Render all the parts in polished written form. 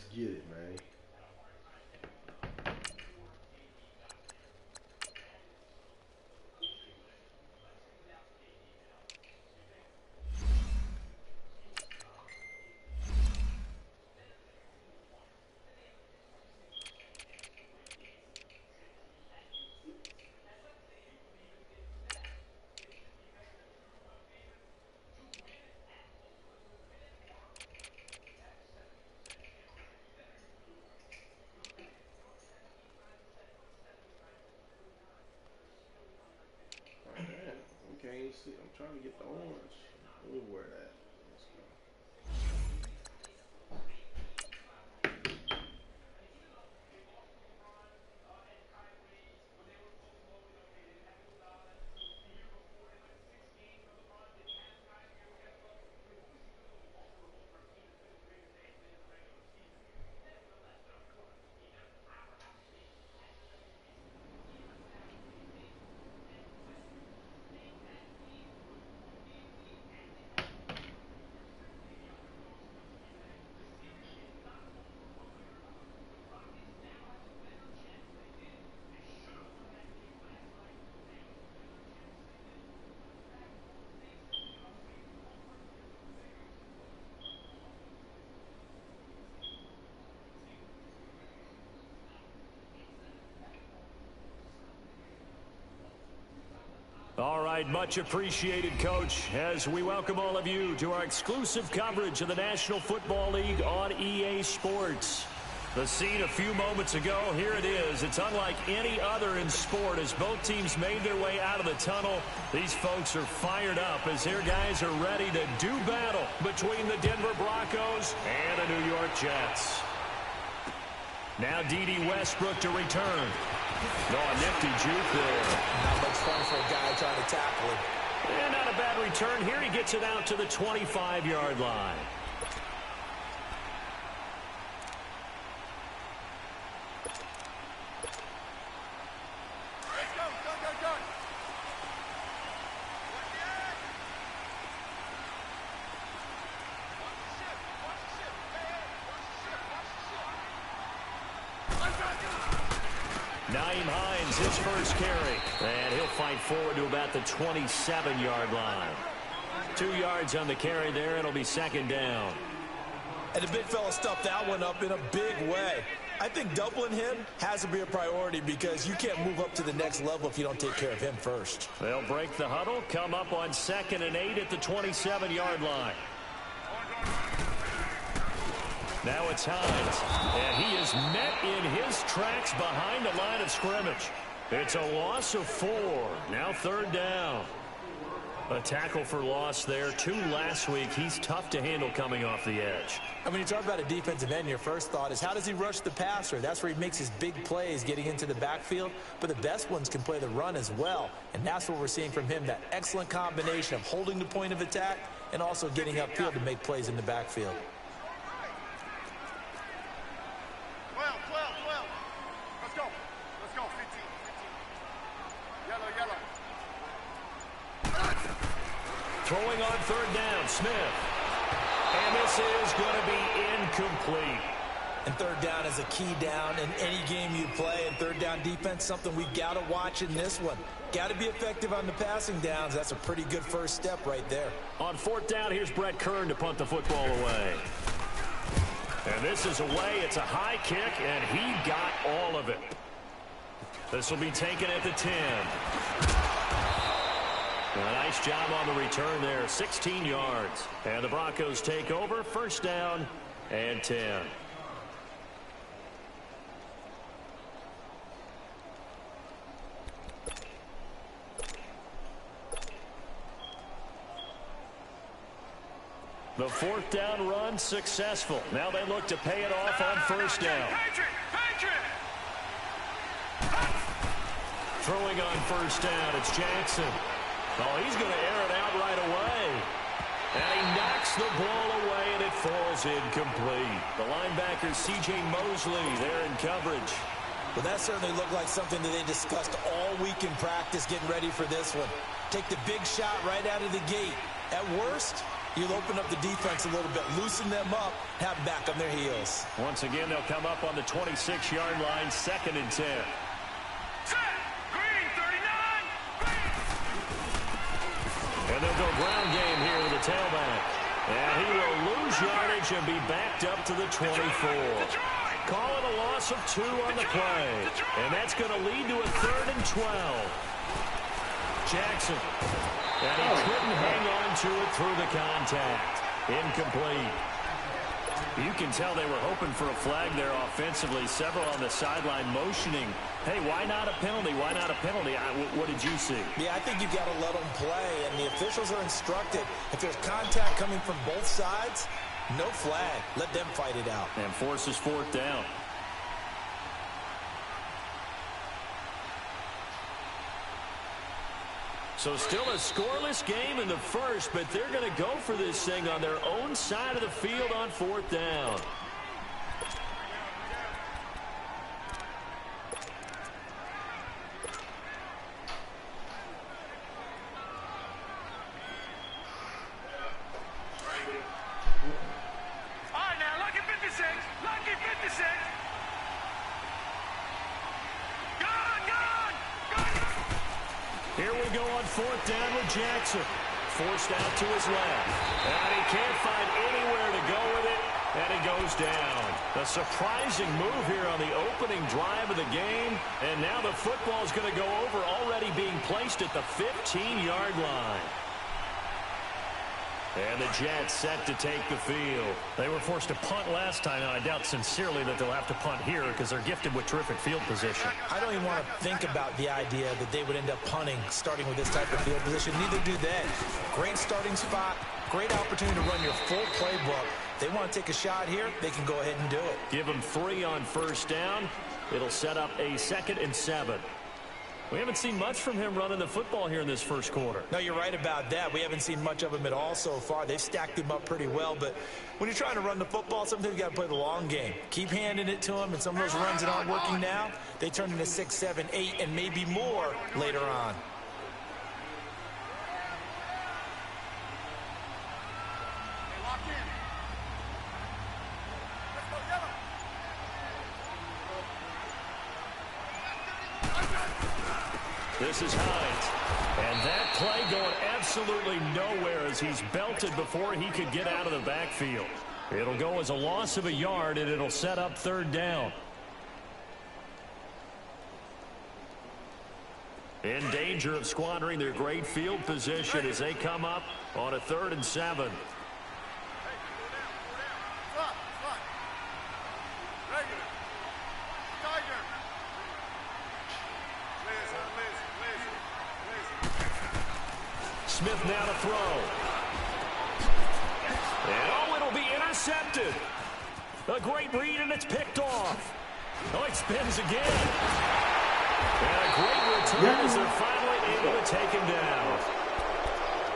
Let's get it, man. See, I'm trying to get the orange. Let me wear that. Let's go. All right, much appreciated, Coach, as we welcome all of you to our exclusive coverage of the National Football League on EA Sports. The scene a few moments ago, here it is. It's unlike any other in sport as both teams made their way out of the tunnel. These folks are fired up as their guys are ready to do battle between the Denver Broncos and the New York Jets. Now D.D. Westbrook to return. No, a nifty juke there. Not much fun for a guy trying to tackle him. And not a bad return here. He gets it out to the 25-yard line. His first carry, and he'll fight forward to about the 27-yard line. 2 yards on the carry there. It'll be second down. And the big fella stuffed that one up in a big way. I think doubling him has to be a priority because you can't move up to the next level if you don't take care of him first. They'll break the huddle, come up on 2nd and 8 at the 27-yard line. Now it's Hines, and he is met in his tracks behind the line of scrimmage. It's a loss of 4. Now 3rd down. A tackle for loss there. 2 last week. He's tough to handle coming off the edge. And when you talk about a defensive end, your first thought is how does he rush the passer? That's where he makes his big plays getting into the backfield. But the best ones can play the run as well. And that's what we're seeing from him, that excellent combination of holding the point of attack and also getting upfield to make plays in the backfield. 12. Let's go. 15. Yellow. Throwing on 3rd down, Smith. And this is going to be incomplete. And 3rd down is a key down in any game you play. And 3rd down defense, something we've got to watch in this one. Got to be effective on the passing downs. That's a pretty good first step right there. On 4th down, here's Brett Kern to punt the football away. And this is away. It's a high kick, and he got all of it. This will be taken at the 10. A nice job on the return there, 16 yards. And the Broncos take over, 1st down and 10. The 4th down run successful. Now they look to pay it off on 1st down. Throwing on 1st down, it's Jackson. Oh, he's going to air it out right away. And he knocks the ball away, and it falls incomplete. The linebacker, C.J. Mosley, there in coverage. Well, that certainly looked like something that they discussed all week in practice getting ready for this one. Take the big shot right out of the gate. At worst, You'll open up the defense a little bit, loosen them up, have them back on their heels. Once again, they'll come up on the 26-yard line, 2nd and 10. Set! Green, 39! Green! And they'll go ground game here with the tailback. And he will lose yardage and be backed up to the 24. Call it a loss of 2 on the play. And that's going to lead to a 3rd and 12. Jackson. And he couldn't hang on to it through the contact. Incomplete. You can tell they were hoping for a flag there offensively. Several on the sideline motioning. Hey, why not a penalty? Why not a penalty? What did you see? Yeah, I think you've got to let them play, and the officials are instructed. If there's contact coming from both sides, no flag. Let them fight it out. And forces 4th down. So still a scoreless game in the first, but they're going to go for this thing on their own side of the field on 4th down. All right, now, lucky 56. Lucky 56. Here we go on 4th down with Jackson. Forced out to his left. And he can't find anywhere to go with it. And he goes down. A surprising move here on the opening drive of the game. And now the football is going to go over, already being placed at the 15-yard line. And the Jets set to take the field. They were forced to punt last time, and I doubt sincerely that they'll have to punt here because they're gifted with terrific field position. I don't even want to think about the idea that they would end up punting starting with this type of field position. Neither do they. Great starting spot, great opportunity to run your full playbook. They want to take a shot here, they can go ahead and do it. Give them 3 on 1st down. It'll set up a 2nd and 7. We haven't seen much from him running the football here in this first quarter. No, you're right about that. We haven't seen much of him at all so far. They've stacked him up pretty well, but when you're trying to run the football, sometimes you got to play the long game. Keep handing it to him, and some of those runs that aren't working now, they turn into 6, 7, 8, and maybe more later on. Lock in. Let's go, yellow. This is Hines. And that play going absolutely nowhere as he's belted before he could get out of the backfield. It'll go as a loss of a yard, and it'll set up 3rd down. In danger of squandering their great field position as they come up on a 3rd and 7. Smith now to throw. And oh, it'll be intercepted. A great read, and it's picked off. Oh, it spins again. And a great return as they're finally able to take him down.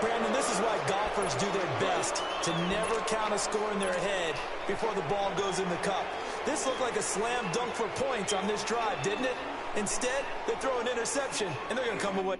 Brandon, this is why golfers do their best to never count a score in their head before the ball goes in the cup. This looked like a slam dunk for points on this drive, didn't it? Instead, they throw an interception, and they're going to come away.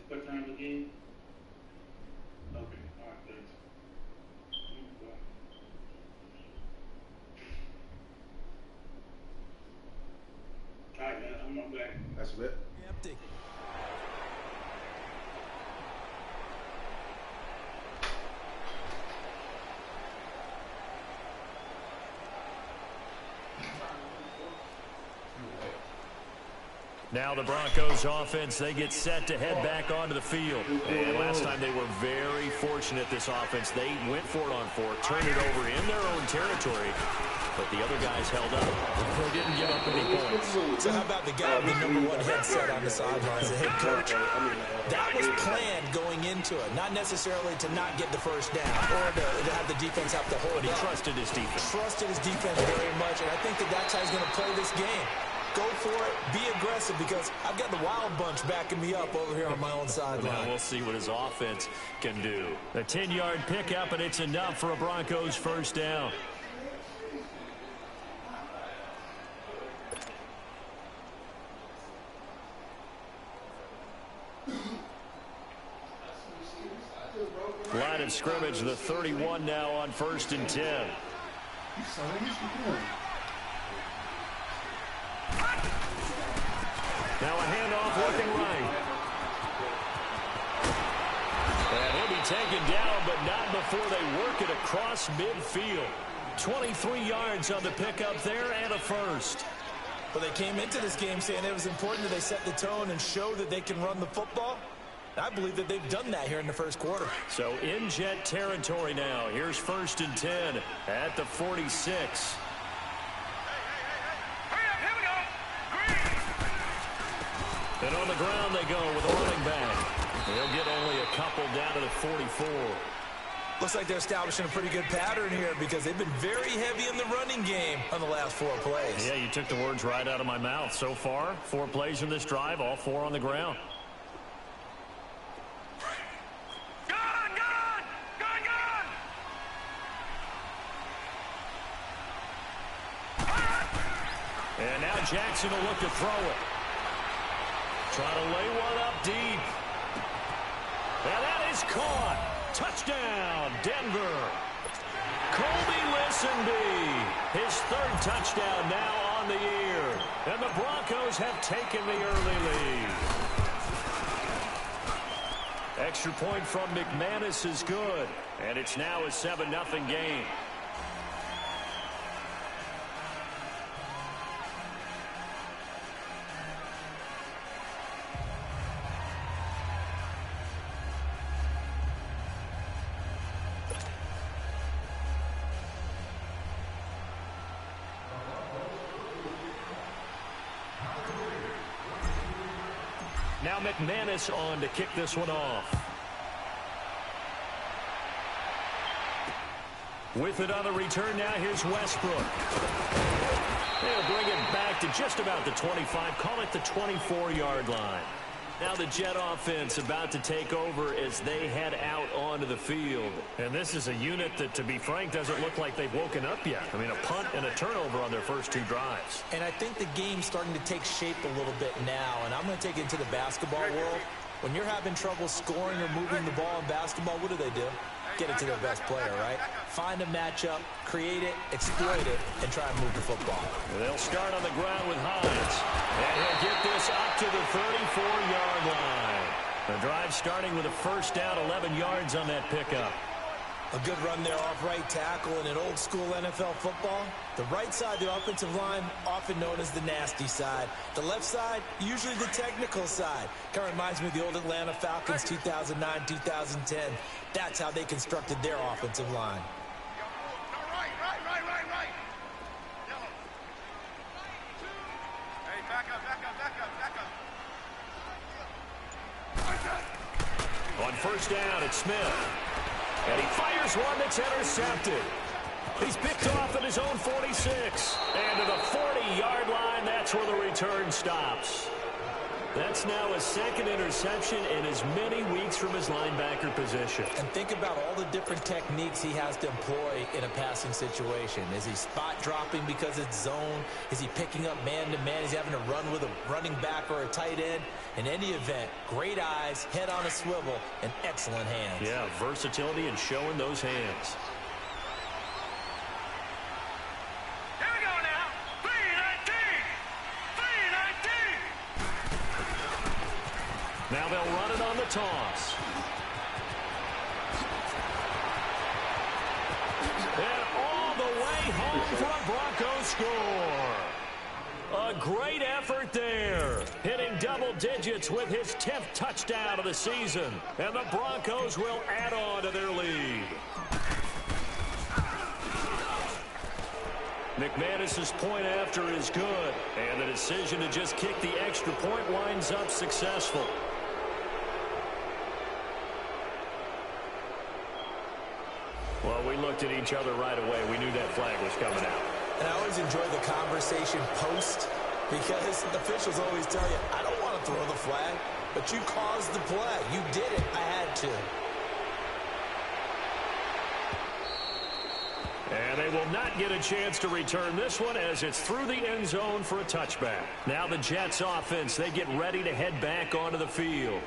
What time again? Okay, all right, thanks. That's it. Empty. Now the Broncos offense, they get set to head back onto the field. And last time they were very fortunate, this offense. They went for it on fourth, turned it over in their own territory. But the other guys held up. They didn't give up any points. So how about the guy with the #1 headset on the sidelines, the head coach? That was planned going into it. Not necessarily to not get the first down or to have the defense have to hold But he up. trusted his defense. Trusted his defense very much, and I think that's how he's going to play this game. Go for it. Be aggressive, because I've got the wild bunch backing me up over here on my own sideline. Now we'll see what his offense can do. A 10-yard pickup, and it's enough for a Broncos first down. Line of scrimmage, the 31 now on 1st and 10. Now a handoff looking right. And he'll be taken down, but not before they work it across midfield. 23 yards on the pickup there and a first. But they came into this game saying it was important that they set the tone and show that they can run the football. I believe that they've done that here in the first quarter. So in jet territory now. Here's 1st and 10 at the 46. And on the ground they go with a running back. They'll get only a couple down to the 44. Looks like they're establishing a pretty good pattern here, because they've been very heavy in the running game on the last 4 plays. Yeah, you took the words right out of my mouth. So far, 4 plays in this drive, all 4 on the ground. And now Jackson will look to throw it. Trying to lay one up deep. And that is caught. Touchdown, Denver. Colby Lisenby, his 3rd touchdown now on the year. And the Broncos have taken the early lead. Extra point from McManus is good. And it's now a 7-0 game. Now McManus on to kick this one off. With it on the return now, here's Westbrook. They'll bring it back to just about the 25, call it the 24-yard line. Now the Jet offense about to take over as they head out onto the field. And this is a unit that, to be frank, doesn't look like they've woken up yet. I mean, a punt and a turnover on their first 2 drives. And I think the game's starting to take shape a little bit now, and I'm going to take it into the basketball world. When you're having trouble scoring or moving the ball in basketball, what do? Get it to their best player, right? Find a matchup, create it, exploit it, and try and move the football. They'll start on the ground with Hines. And he'll get this up to the 34-yard line. The drive starting with a first down, 11 yards on that pickup. A good run there off right tackle. In an old-school NFL football, the right side of the offensive line, often known as the nasty side. The left side, usually the technical side. Kind of reminds me of the old Atlanta Falcons 2009, 2010. That's how they constructed their offensive line. Right. Yellow. Hey, back up. On first down, it's Smith. And he fires one that's intercepted. He's picked off at his own 46. And to the 40-yard line, that's where the return stops. That's now a 2nd interception in as many weeks from his linebacker position. And think about all the different techniques he has to employ in a passing situation. Is he spot dropping because it's zone? Is he picking up man-to-man? Is he having to run with a running back or a tight end? In any event, great eyes, head on a swivel, and excellent hands. Yeah, versatility and showing those hands. Here we go now. 319. Now they'll run it on the toss. And all the way home for a Broncos score. A great effort there. Hitting double digits with his 10th touchdown of the season. And the Broncos will add on to their lead. McManus's point after is good. And the decision to just kick the extra point winds up successful. Well, we looked at each other right away. We knew that flag was coming out. And I always enjoy the conversation post because officials always tell you, I don't want to throw the flag, but you caused the play. You did it. I had to. And they will not get a chance to return this one as it's through the end zone for a touchback. Now the Jets offense, they get ready to head back onto the field.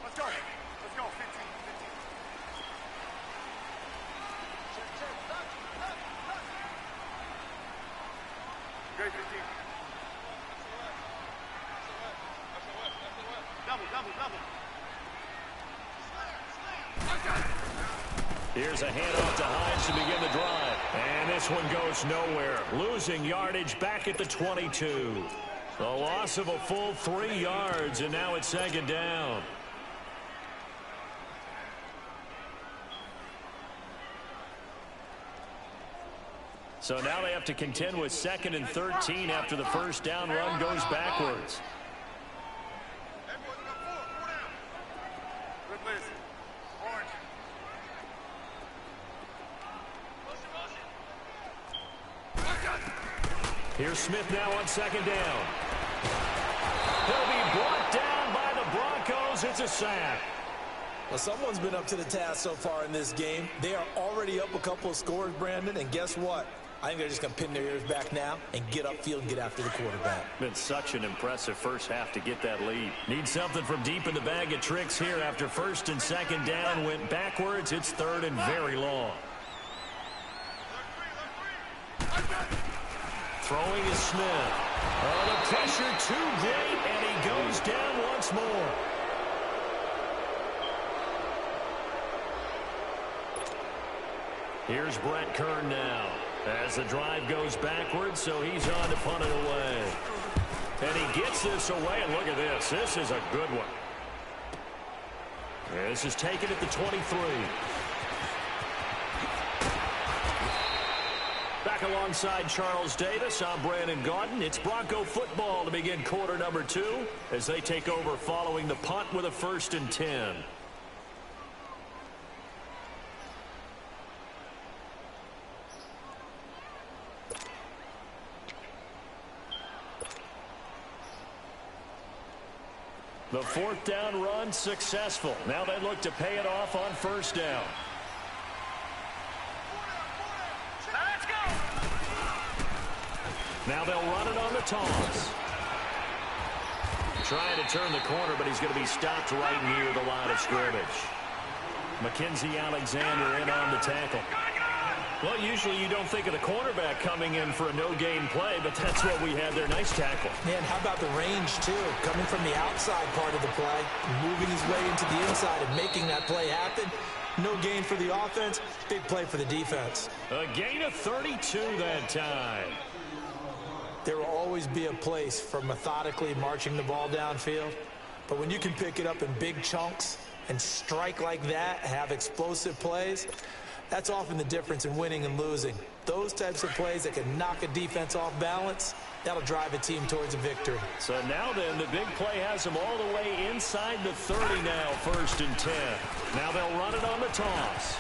Let's go. Let's go. 15. Great 15. Double. Here's a handoff to Hines to begin the drive. And this one goes nowhere. Losing yardage back at the 22. The loss of a full 3 yards, and now it's 2nd down. So now they have to contend with 2nd and 13 after the first down run goes backwards. Good list. Orange. Here's Smith now on 2nd down. He'll be brought down by the Broncos. It's a sack. Well, someone's been up to the task so far in this game. They are already up a couple of scores, Brandon, and guess what? I think they're just going to pin their ears back now and get upfield and get after the quarterback. Been such an impressive first half to get that lead. Need something from deep in the bag of tricks here after 1st and 2nd down went backwards. It's 3rd and very long. Throwing is Smith. Oh, the pressure too great, and he goes down once more. Here's Brett Kern now as the drive goes backwards, so he's on to punt it away. And he gets this away, and look at this. This is a good one. This is taken at the 23. Back alongside Charles Davis, I'm Brandon Gaudin. It's Bronco football to begin quarter number 2 as they take over following the punt with a 1st and 10. The 4th down run successful. Now they look to pay it off on 1st down. Let's go. Now they'll run it on the toss. Trying to turn the corner, but he's going to be stopped right near the line of scrimmage. Mackenzie Alexander in on the tackle. Well, usually you don't think of the cornerback coming in for a no-gain play, but that's what we had there. Nice tackle. Man, how about the range, too? Coming from the outside part of the play, moving his way into the inside and making that play happen. No gain for the offense, big play for the defense. A gain of 32 that time. There will always be a place for methodically marching the ball downfield, but when you can pick it up in big chunks and strike like that, have explosive plays, that's often the difference in winning and losing. Those types of plays that can knock a defense off balance, that'll drive a team towards a victory. So now then, the big play has them all the way inside the 30 now, 1st and 10. Now they'll run it on the toss.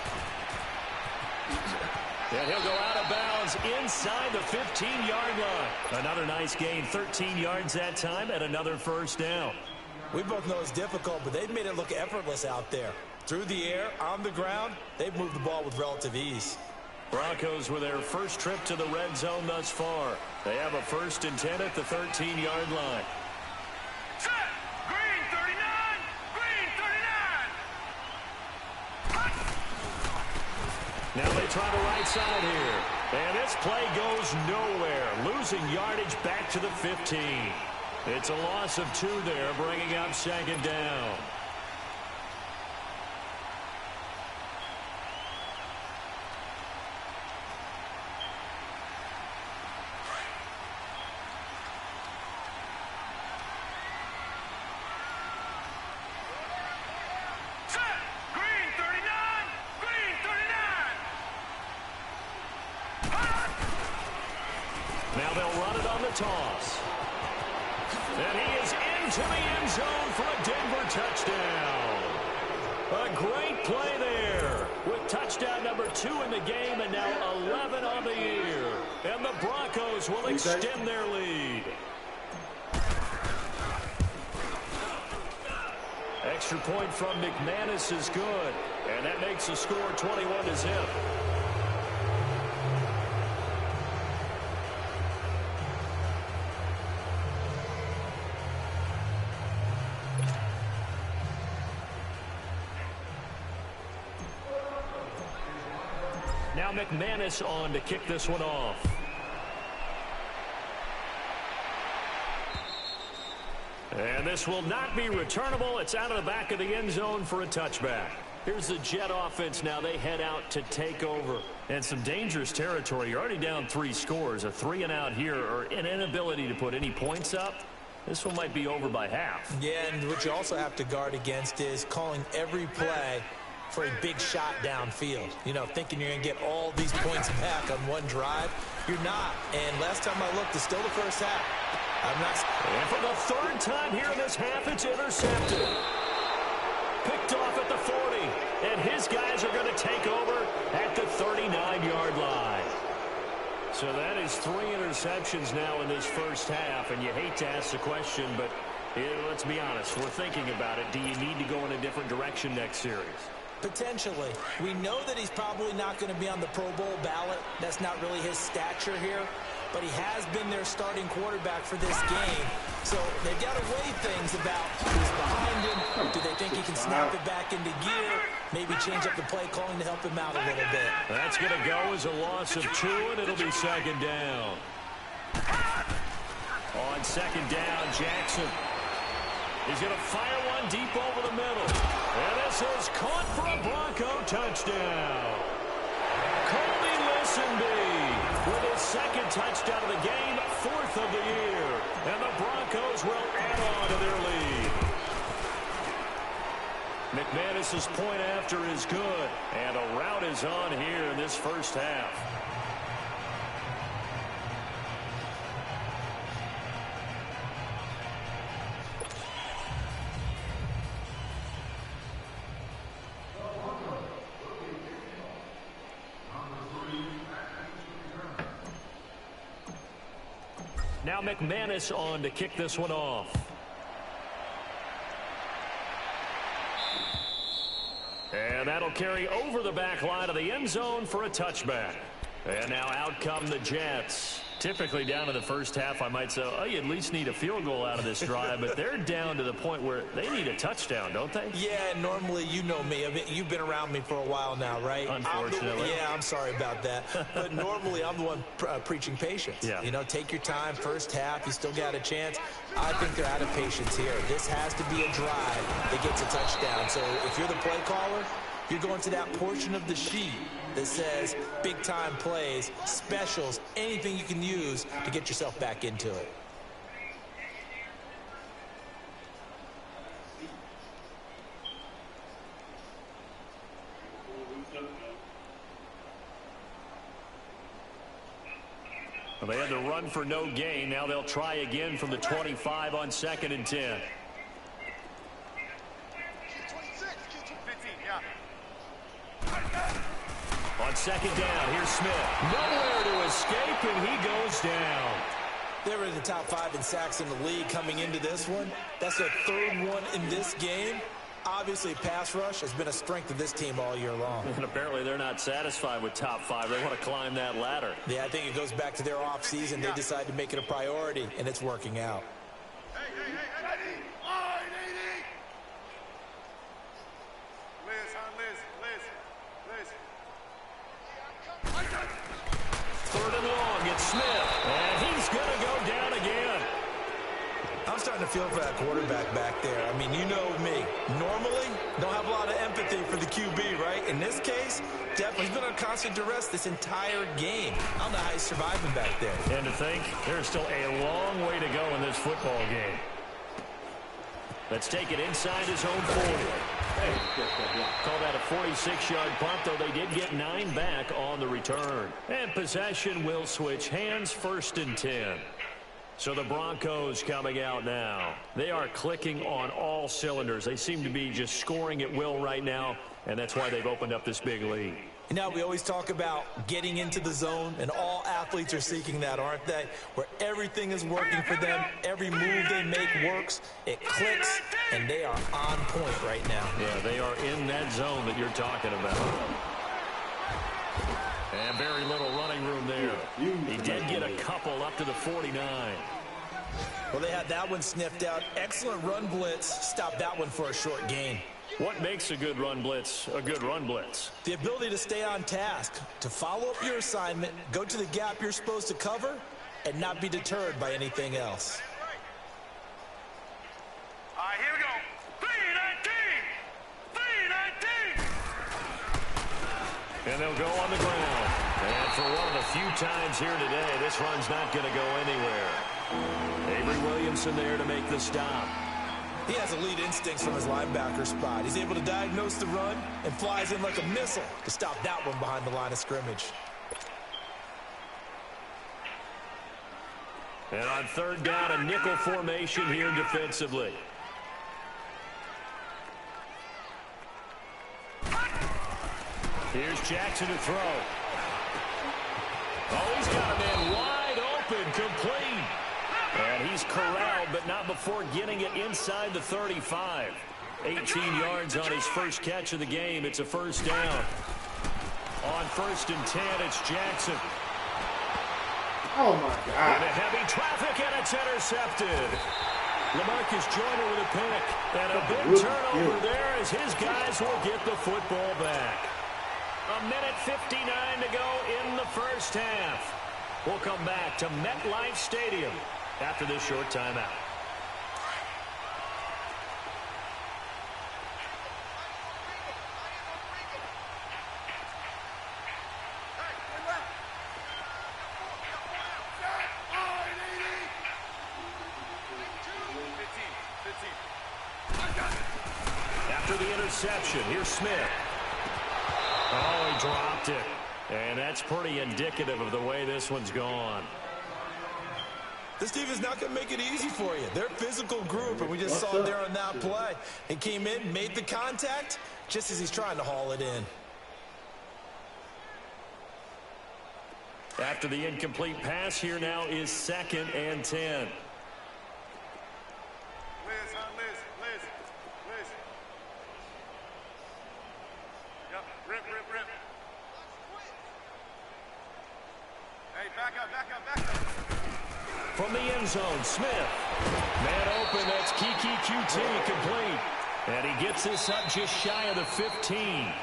And he'll go out of bounds inside the 15-yard line. Another nice gain, 13 yards that time, and another 1st down. We both know it's difficult, but they've made it look effortless out there. Through the air, on the ground, they've moved the ball with relative ease. Broncos with their first trip to the red zone thus far. They have a 1st and 10 at the 13-yard line. Set. Green 39. Green 39. Now they try the right side here. And this play goes nowhere, losing yardage back to the 15. It's a loss of 2 there, bringing up second down. Now they'll run it on the toss. And he is into the end zone for a Denver touchdown. A great play there with touchdown number 2 in the game and now 11 on the year. And the Broncos will extend their lead. Extra point from McManus is good. And that makes the score 21-0. Now McManus on to kick this one off. And this will not be returnable. It's out of the back of the end zone for a touchback. Here's the Jet offense now. They head out to take over. And some dangerous territory. You're already down 3 scores. A 3-and-out here or an inability to put any points up. This one might be over by half. Yeah, and what you also have to guard against is calling every play for a big shot downfield. You know, thinking you're going to get all these points back on one drive. You're not. And last time I looked, it's still the first half. And for the 3rd time here in this half, it's intercepted. Picked off at the 40. And his guys are going to take over at the 39-yard line. So that is 3 interceptions now in this first half. And you hate to ask the question, but let's be honest. We're thinking about it. Do you need to go in a different direction next series? Potentially. We know that he's probably not going to be on the Pro Bowl ballot. That's not really his stature here. But he has been their starting quarterback for this game. So they've got to weigh things about who's behind him. Do they think he can snap it back into gear? Maybe change up the play calling to help him out a little bit. That's going to go as a loss of 2, and it'll be second down. On second down, Jackson. He's going to fire one deep over the middle. And this is caught for a Bronco touchdown. Colby Listenby with his 2nd touchdown of the game, 4th of the year. And the Broncos will add on to their lead. McManus's point after is good. And a rout is on here in this first half. Now McManus on to kick this one off. And that'll carry over the back line of the end zone for a touchback. And now out come the Jets. Typically down in the first half, I might say, oh, you at least need a field goal out of this drive. But they're down to the point where they need a touchdown, don't they? Yeah, normally you know me. I mean, you've been around me for a while now, right? Unfortunately. I'm sorry about that. But normally I'm the one preaching patience. Yeah. You know, take your time. First half, you still got a chance. I think they're out of patience here. This has to be a drive that gets a touchdown. So if you're the play caller, you're going to that portion of the sheet that says big-time plays, specials, anything you can use to get yourself back into it. Well, they had to run for no gain. Now they'll try again from the 25 on 2nd and 10. On second down, here's Smith. Nowhere to escape, and he goes down. They were in the top 5 in sacks in the league coming into this one. That's their 3rd one in this game. Obviously, pass rush has been a strength of this team all year long. And apparently they're not satisfied with top 5. They want to climb that ladder. Yeah, I think it goes back to their offseason. They decided to make it a priority, and it's working out. Smith, and he's going to go down again. I'm starting to feel for that quarterback back there. I mean, you know me. Normally, don't have a lot of empathy for the QB, right? In this case, definitely he's been on constant duress this entire game. I don't know how he's surviving back there. And to think, there's still a long way to go in this football game. Let's take it inside his own 40. Call that a 46-yard punt, though they did get 9 back on the return. And possession will switch hands, 1st and 10. So the Broncos coming out now. They are clicking on all cylinders. They seem to be just scoring at will right now, and that's why they've opened up this big lead. You know, we always talk about getting into the zone, and all athletes are seeking that, aren't they? Where everything is working for them, every move they make works, it clicks, and they are on point right now. Yeah, they are in that zone that you're talking about. And very little running room there. He did get a couple up to the 49. Well, they had that one sniffed out. Excellent run blitz. Stopped that one for a short gain. What makes a good run blitz a good run blitz? The ability to stay on task, to follow up your assignment, go to the gap you're supposed to cover, and not be deterred by anything else. All right, here we go. 3-19. 3-19. And they'll go on the ground. And for one of the few times here today, this run's not going to go anywhere. Avery Williamson there to make the stop. He has elite instincts from his linebacker spot. He's able to diagnose the run and flies in like a missile to stop that one behind the line of scrimmage. And on 3rd down, a nickel formation here defensively. Here's Jackson to throw. Oh, he's got a man wide open, complete. And he's corralled, but not before getting it inside the 35. 18 yards on his first catch of the game. It's a 1st down. On 1st and 10, it's Jackson. Oh, my God. Into heavy traffic, and it's intercepted. LaMarcus Joyner with a pick. And a big turnover there as his guys will get the football back. 1:59 to go in the first half. We'll come back to MetLife Stadium after this short timeout. After the interception, here's Smith. Oh, he dropped it. And that's pretty indicative of the way this one's gone. This team is not going to make it easy for you. They're a physical group, and we just saw it there on that play. He came in, made the contact, just as he's trying to haul it in. After the incomplete pass, here now is 2nd and 10. Liz. Yep, rip. Hey, back up. From the end zone, Smith. Man open, that's Kiki QT, complete. And he gets this up just shy of the 15.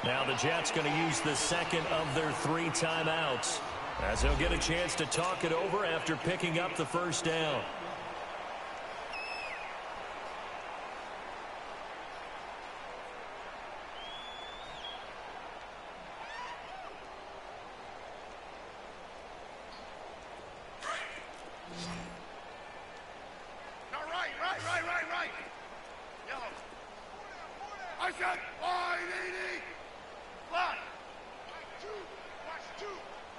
Now the Jets going to use the second of their 3 timeouts, as they'll get a chance to talk it over after picking up the 1st down. Right. Yellow. I said wide 80. Flat.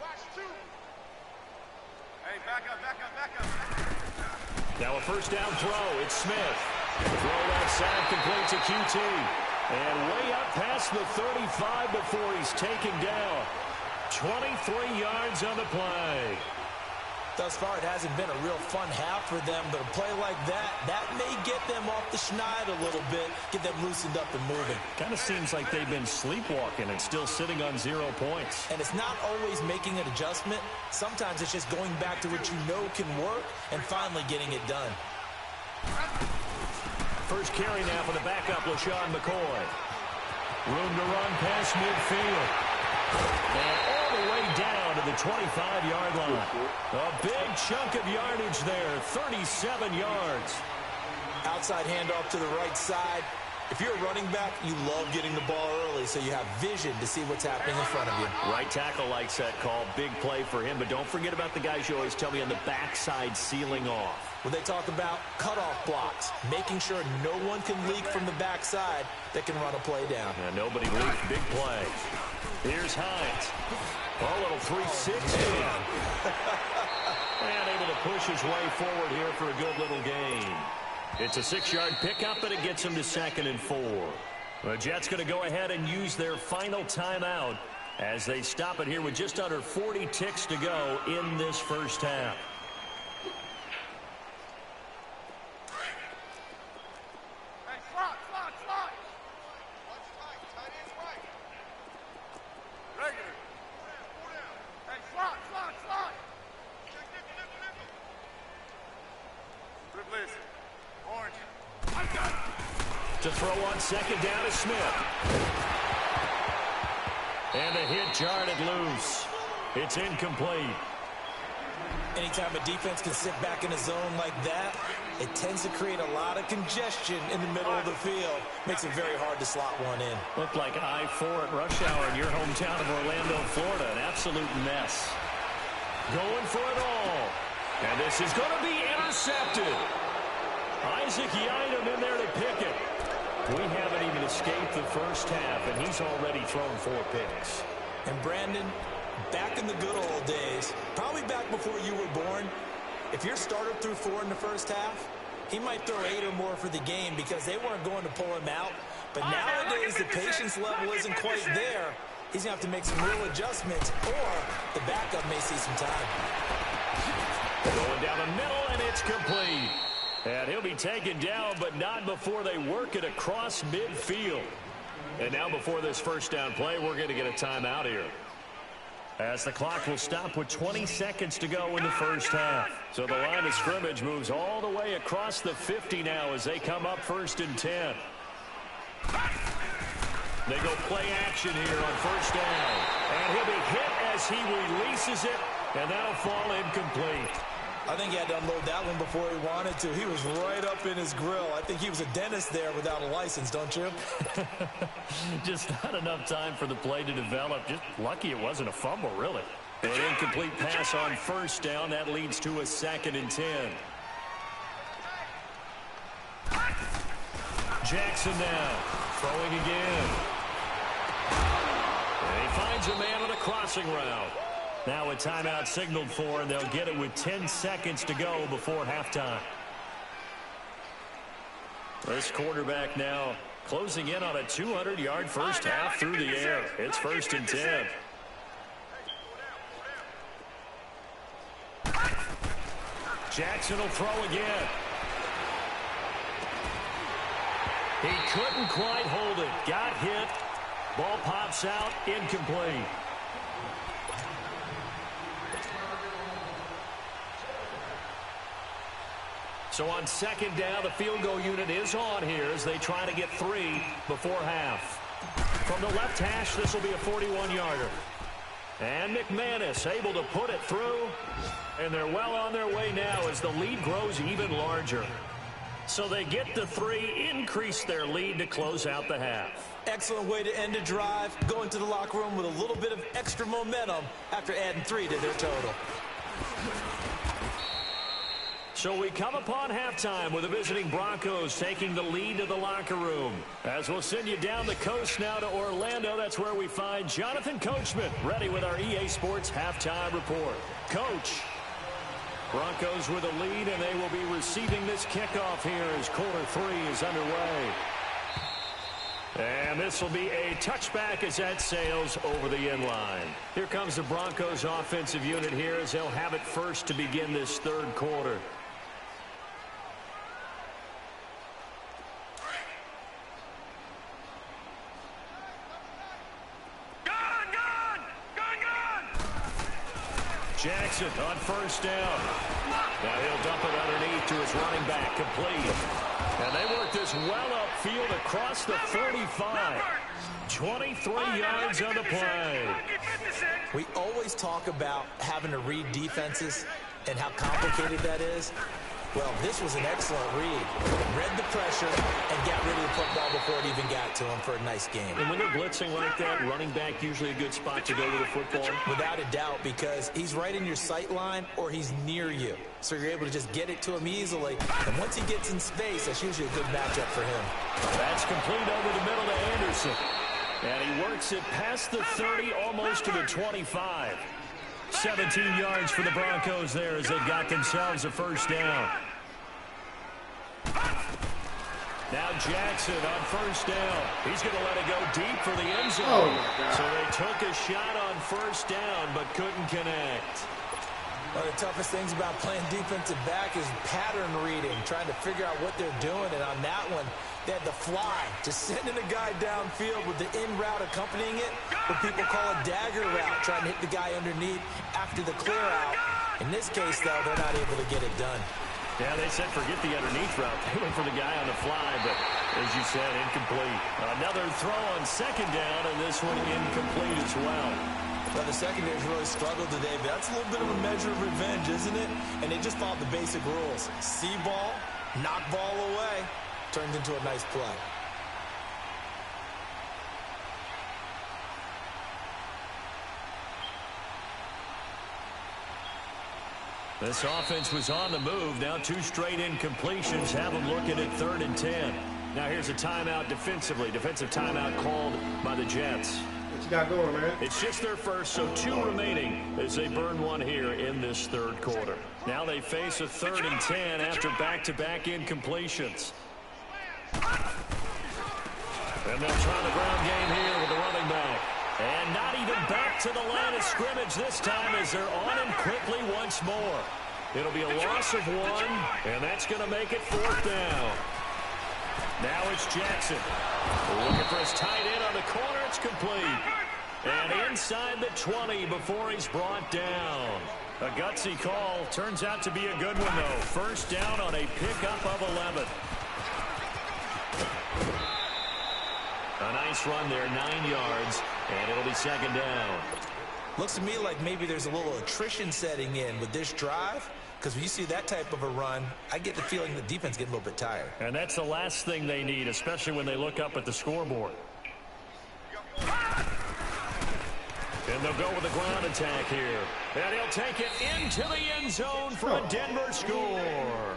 Watch two. Hey, back up. Now a 1st down throw. It's Smith. Throw outside, complete to QT. And way up past the 35 before he's taken down. 23 yards on the play. Thus far, it hasn't been a real fun half for them, but a play like that may get them off the schneid a little bit, get them loosened up and moving. Kind of seems like they've been sleepwalking and still sitting on 0 points. And it's not always making an adjustment. Sometimes it's just going back to what you know can work and finally getting it done. First carry now for the backup, LaShawn McCoy. Room to run past midfield. And the way down to the 25-yard line. A big chunk of yardage there, 37 yards. Outside handoff to the right side. If you're a running back, you love getting the ball early so you have vision to see what's happening in front of you. Right tackle likes that call. Big play for him, but don't forget about the guys you always tell me on the backside sealing off. When they talk about cutoff blocks, making sure no one can leak from the backside that can run a play down. Yeah, nobody leaked. Big play. Here's Hines. A little 360. And able to push his way forward here for a good little gain. It's a 6-yard pickup, and it gets him to 2nd and 4. The Jets going to go ahead and use their final timeout as they stop it here with just under 40 ticks to go in this first half. Hey, slot. Watch tight. Tight ends right. Regular. Hey, slot. Dribble. Orange. I got it. To throw on 2nd down is Smith. And the hit jarred it loose. It's incomplete. Anytime a defense can sit back in a zone like that, it tends to create a lot of congestion in the middle of the field. Makes it very hard to slot one in. Looked like I-4 at rush hour in your hometown of Orlando, Florida. An absolute mess. Going for it all. And this is going to be intercepted. Isaac Yiadom in there to pick it. We haven't even escaped the first half, and he's already thrown 4 picks. And Brandon, back in the good old days, probably back before you were born, if your starter threw 4 in the first half, he might throw 8 or more for the game because they weren't going to pull him out. But nowadays, the patience level isn't quite there. He's going to have to make some real adjustments, or the backup may see some time. Going down the middle, and it's complete. And he'll be taken down, but not before they work it across midfield. And now before this first down play, we're going to get a timeout here, as the clock will stop with 20 seconds to go in the first half. So the line of scrimmage moves all the way across the 50 now as they come up 1st and 10. They go play action here on 1st down. And he'll be hit as he releases it, and that'll fall incomplete. I think he had to unload that one before he wanted to. He was right up in his grill. I think he was a dentist there without a license, don't you? Just not enough time for the play to develop. Just lucky it wasn't a fumble, really. An incomplete pass on 1st down. That leads to a 2nd and 10. Jackson now throwing again. And he finds a man on a crossing route. Now a timeout signaled for, and they'll get it with 10 seconds to go before halftime. This quarterback now closing in on a 200-yard first half through the air. It's 1st and 10. Jackson will throw again. He couldn't quite hold it. Got hit. Ball pops out. Incomplete. So on 2nd down, the field goal unit is on here as they try to get 3 before half. From the left hash, this will be a 41-yarder. And McManus able to put it through. And they're well on their way now as the lead grows even larger. So they get the 3, increase their lead to close out the half. Excellent way to end a drive. Go into the locker room with a little bit of extra momentum after adding 3 to their total. So we come upon halftime with the visiting Broncos taking the lead to the locker room. As we'll send you down the coast now to Orlando, that's where we find Jonathan Coachman ready with our EA Sports halftime report. Coach, Broncos with a lead, and they will be receiving this kickoff here as quarter 3 is underway. And this will be a touchback as that sails over the end line. Here comes the Broncos offensive unit here as they'll have it first to begin this 3rd quarter. Jackson on 1st down. Now he'll dump it underneath to his running back, complete. And they work this well upfield across the 45. 23 yards on the play. We always talk about having to read defenses and how complicated that is. Well, this was an excellent read. Read the pressure and got rid of the football before it even got to him for a nice game. And when they're blitzing like that, running back usually a good spot to go with the football? Without a doubt, because he's right in your sight line or he's near you. So you're able to just get it to him easily. And once he gets in space, that's usually a good matchup for him. That's complete over the middle to Anderson. And he works it past the 30, almost to the 25. 17 yards for the Broncos there as they got themselves a first down. Now Jackson on first down. He's going to let it go deep for the end zone. Oh, my God. So they took a shot on first down but couldn't connect. One of the toughest things about playing defensive back is pattern reading, trying to figure out what they're doing. And on that one, they had the fly, just sending a guy downfield with the in route accompanying it, what people call a dagger route, trying to hit the guy underneath after the clear out. In this case, though, they're not able to get it done. Yeah, they said forget the underneath route. They went for the guy on the fly, but as you said, incomplete. Another throw on second down, and this one incomplete as well. Well, the secondary's really struggled today, but that's a little bit of a measure of revenge, isn't it? And they just followed the basic rules. See ball, knock ball away, turned into a nice play. This offense was on the move. Now 2 straight incompletions have them looking at 3rd and 10. Now here's a timeout defensively. Defensive timeout called by the Jets. What you got going, man? It's just their first, so 2 remaining as they burn one here in this 3rd quarter. Now they face a 3rd and 10 after back-to-back incompletions. And they'll try the ground game here with the running back. And not even back to the line of scrimmage this time as they're on him quickly once more. It'll be a loss of 1, and that's going to make it 4th down. Now it's Jackson. Looking for his tight end on the corner. It's complete. And inside the 20 before he's brought down. A gutsy call. Turns out to be a good one, though. First down on a pickup of 11. A nice run there, 9 yards, and it'll be 2nd down. Looks to me like maybe there's a little attrition setting in with this drive, because when you see that type of a run, I get the feeling the defense getting a little bit tired. And that's the last thing they need, especially when they look up at the scoreboard. And they'll go with a ground attack here. And he'll take it into the end zone for a Denver score.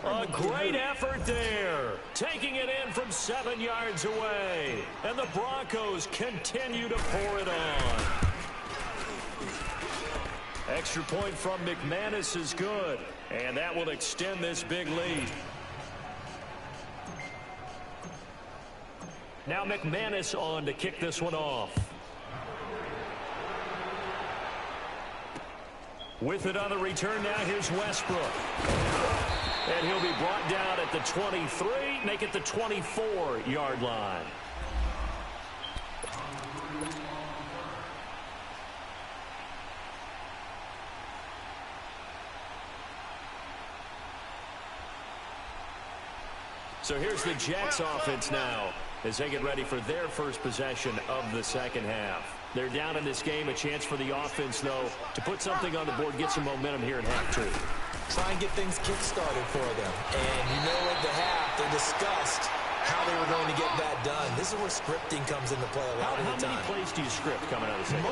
A great effort there, taking it in from 7 yards away. And the Broncos continue to pour it on. Extra point from McManus is good, and that will extend this big lead. Now McManus on to kick this one off. With it on the return now, here's Westbrook. And he'll be brought down at the 23, make it the 24-yard line. So here's the Jets offense now as they get ready for their first possession of the second half. They're down in this game. A chance for the offense, though, to put something on the board, get some momentum here in half 2. Try and get things kick-started for them. And you know at the half, they discussed how they were going to get that done. This is where scripting comes into play a lot of the time. How many plays do you script coming out of the second?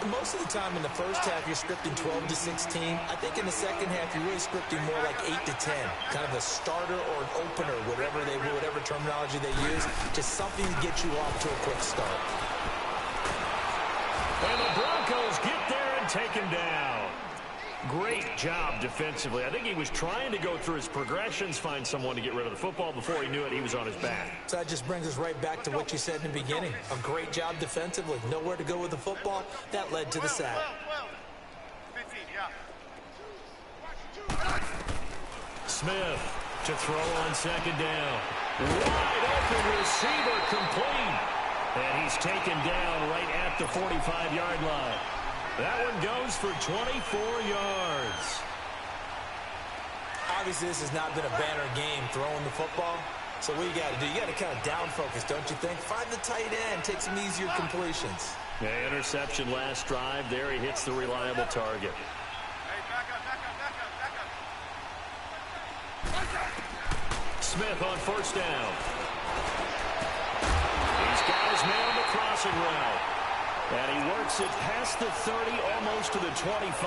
Most of the time in the first half, you're scripting 12 to 16. I think in the second half, you're really scripting more like 8 to 10. Kind of a starter or an opener, whatever terminology they use. Just something to get you off to a quick start. And the Broncos get there and take him down. Great job defensively. I think he was trying to go through his progressions, find someone to get rid of the football. Before he knew it, he was on his back. So that just brings us right back to what you said in the beginning. A great job defensively. Nowhere to go with the football. That led to the sack. 15, yeah. Smith to throw on second down. Wide open receiver complete. And he's taken down right at the 45-yard line. That one goes for 24 yards. I Obviously, this has not been a banner game throwing the football. So what you got to do, you got to kind of down focus, don't you think? Find the tight end, take some easier completions. Yeah, interception last drive. There he hits the reliable target. Hey, back up, back up, back up, back up. Smith on first down. He's got his man on the crossing route. And he works it past the 30, almost to the 25.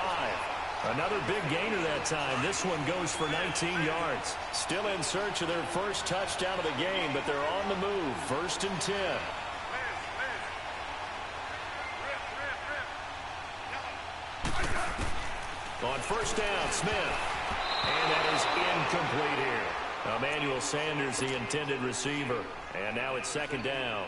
Another big gainer that time. This one goes for 19 yards. Still in search of their first touchdown of the game, but they're on the move. 1st and 10. On first down, Smith. And that is incomplete here. Emmanuel Sanders, the intended receiver. And now it's 2nd down.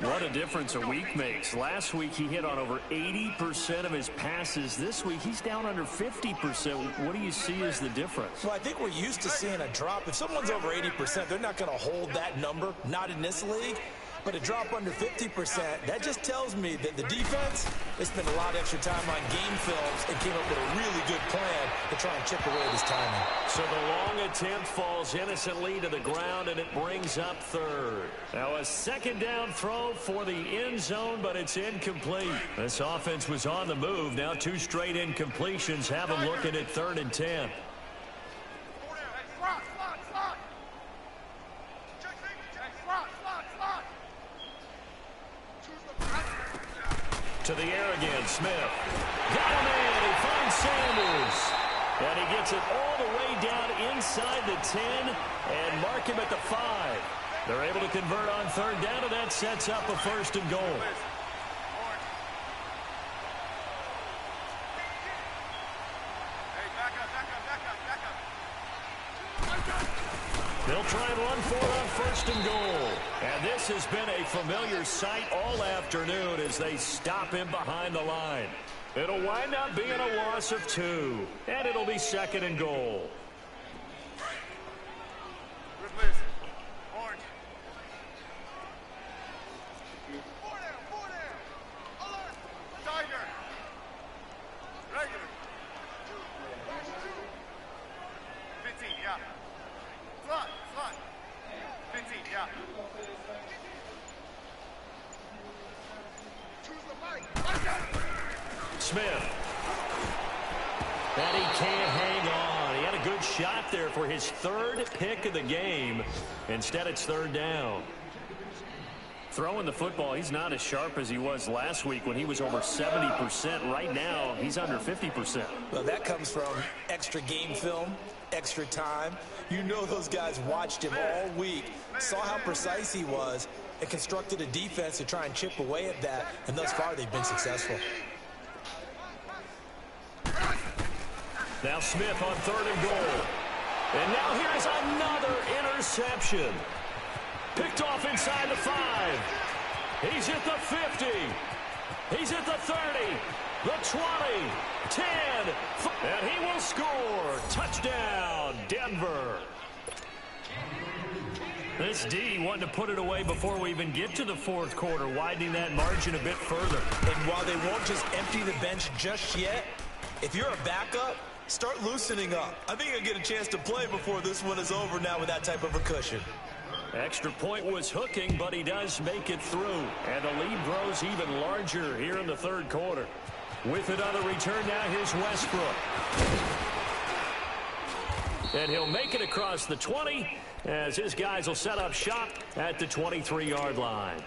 What a difference a week makes. Last week he hit on over 80% of his passes. This week he's down under 50%. What do you see as the difference? Well, I think we're used to seeing a drop. If someone's over 80%, they're not going to hold that number, not in this league. But a drop under 50%, that just tells me that the defense, they spent a lot of extra time on game films and came up with a really good plan to try and chip away this timing. So the long attempt falls innocently to the ground, and it brings up 3rd. Now a 2nd down throw for the end zone, but it's incomplete. This offense was on the move. Now 2 straight incompletions have them looking at 3rd and 10. To the air again, Smith. Got him in. He finds Sanders. And he gets it all the way down inside the 10 and mark him at the 5. They're able to convert on 3rd down, and that sets up a 1st and goal. They'll try and run for it on 1st and goal. And this has been a familiar sight all afternoon as they stop him behind the line. It'll wind up being a loss of 2. And it'll be 2nd and goal. Smith. And he can't hang on. He had a good shot there for his 3rd pick of the game. Instead, it's 3rd down. Throwing the football, he's not as sharp as he was last week when he was over 70%. Right now, he's under 50%. Well, that comes from extra game film, extra time. You know those guys watched him all week, saw how precise he was, and constructed a defense to try and chip away at that. And thus far, they've been successful. Now Smith on 3rd and goal. And now here's another interception. Picked off inside the 5. He's at the 50. He's at the 30. The 20. 10. And he will score. Touchdown, Denver. This D wanting to put it away before we even get to the 4th quarter, widening that margin a bit further. And while they won't just empty the bench just yet, if you're a backup, start loosening up. I think you'll get a chance to play before this one is over now with that type of a cushion. Extra point was hooking, but he does make it through. And the lead grows even larger here in the 3rd quarter. With another return now, here's Westbrook. And he'll make it across the 20 as his guys will set up shop at the 23-yard line.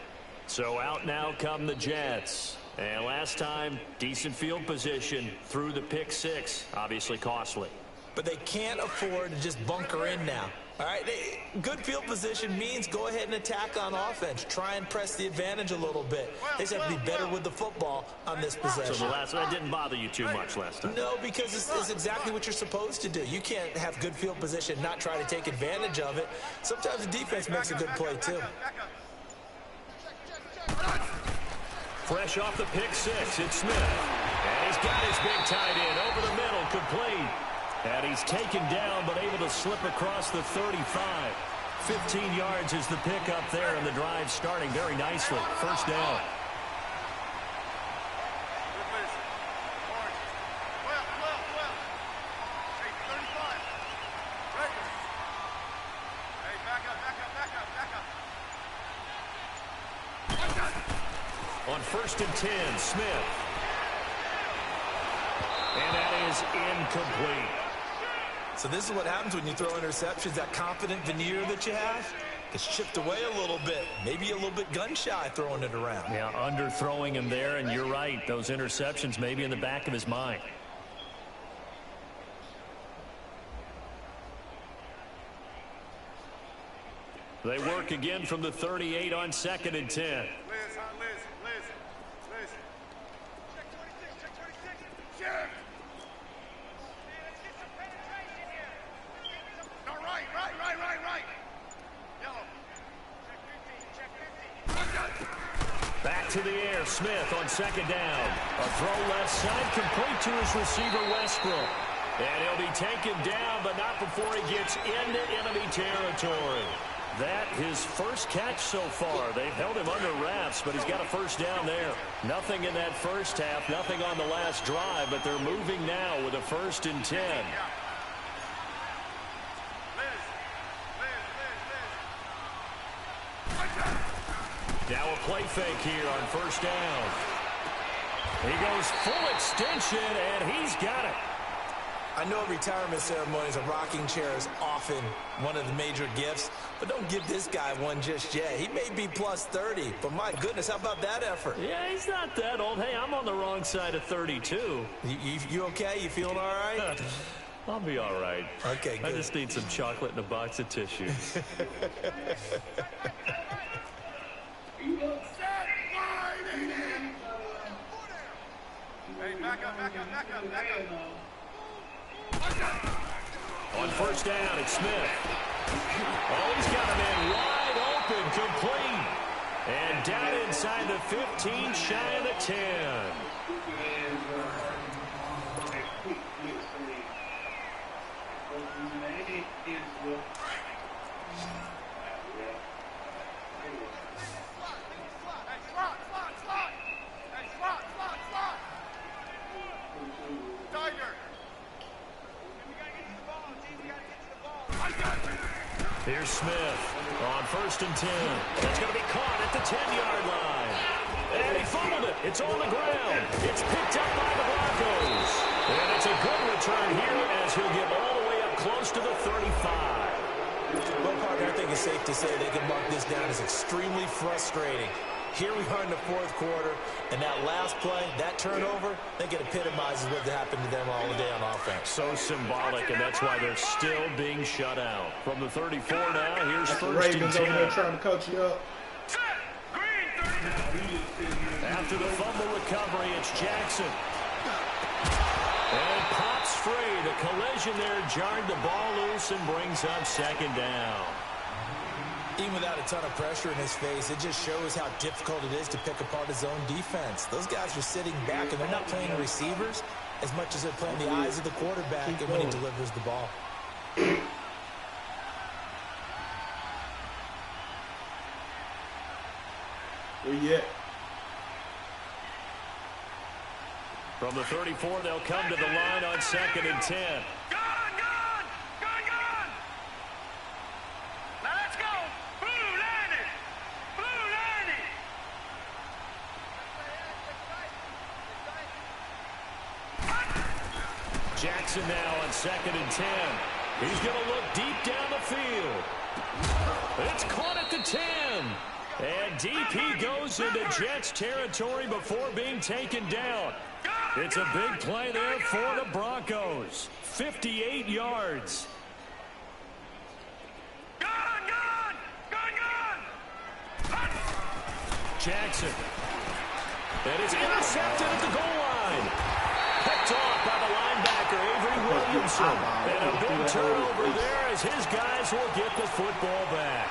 So out now come the Jets. And last time, decent field position through the pick 6. Obviously costly. But they can't afford to just bunker in now. All right, good field position means go ahead and attack on offense. Try and press the advantage a little bit. They just have to be better with the football on this possession. So that didn't bother you too much last time? No, because it's exactly what you're supposed to do. You can't have good field position, not try to take advantage of it. Sometimes the defense makes a good play, too. Fresh off the pick 6, it's Smith. And he's got his big tight end over the middle, complete. And he's taken down, but able to slip across the 35. 15 yards is the pickup there, and the drive starting very nicely. 1st down. On 1st and 10, Smith. And that is incomplete. So this is what happens when you throw interceptions. That confident veneer that you have gets chipped away a little bit. Maybe a little bit gun-shy throwing it around. Yeah, underthrowing him there, and you're right. Those interceptions may be in the back of his mind. They work again from the 38 on 2nd and 10. Liz. Check 26, check 26. Check. Let's get some penetration here. No, right. Yellow. Check 50. Back to the air, Smith on 2nd down. A throw left side, complete to his receiver, Westbrook. And he'll be taken down, but not before he gets into enemy territory. That his first catch so far. They've held him under wraps, but he's got a first down there. Nothing in that first half, nothing on the last drive, but they're moving now with a 1st and 10. Now a play fake here on 1st down. He goes full extension, and he's got it. I know at retirement ceremonies, a rocking chair is often one of the major gifts, but don't give this guy one just yet. He may be plus 30, but my goodness, how about that effort? Yeah, he's not that old. Hey, I'm on the wrong side of 32. You okay? You feeling all right? I'll be all right. Okay, good. I just need some chocolate and a box of tissue. Hey, back up. On 1st down, it's Smith. Oh, he's got him in wide open, complete. And down inside the 15, shy of the 10. Here's Smith on 1st and 10. It's going to be caught at the 10-yard line. And he fumbled it. It's on the ground. It's picked up by the Broncos. And it's a good return here as he'll get all the way up close to the 35. Well, partner, I think it's safe to say they can mark this down as extremely frustrating. Here we are in the 4th quarter, and that last play, that turnover, I think it epitomizes what happened to them all day on offense. So symbolic, and that's why they're still being shut out. From the 34 now, here's 1st and Ravens 10. over there trying to coach you up. After the fumble recovery, it's Jackson. And pops free. The collision there jarred the ball loose and brings up 2nd down. Even without a ton of pressure in his face, it just shows how difficult it is to pick apart his own defense. Those guys are sitting back, and they're not playing receivers as much as they're playing the eyes of the quarterback and when he delivers the ball. Where you at? From the 34, they'll come to the line on 2nd and 10. Jackson now on 2nd and 10. He's going to look deep down the field. It's caught at the 10. And DP goes into Jets territory before being taken down. It's a big play there for the Broncos. 58 yards. Jackson. And it's intercepted at the goal line. Picked off by the linebacker, Avery Williamson. And a big turnover there as his guys will get the football back.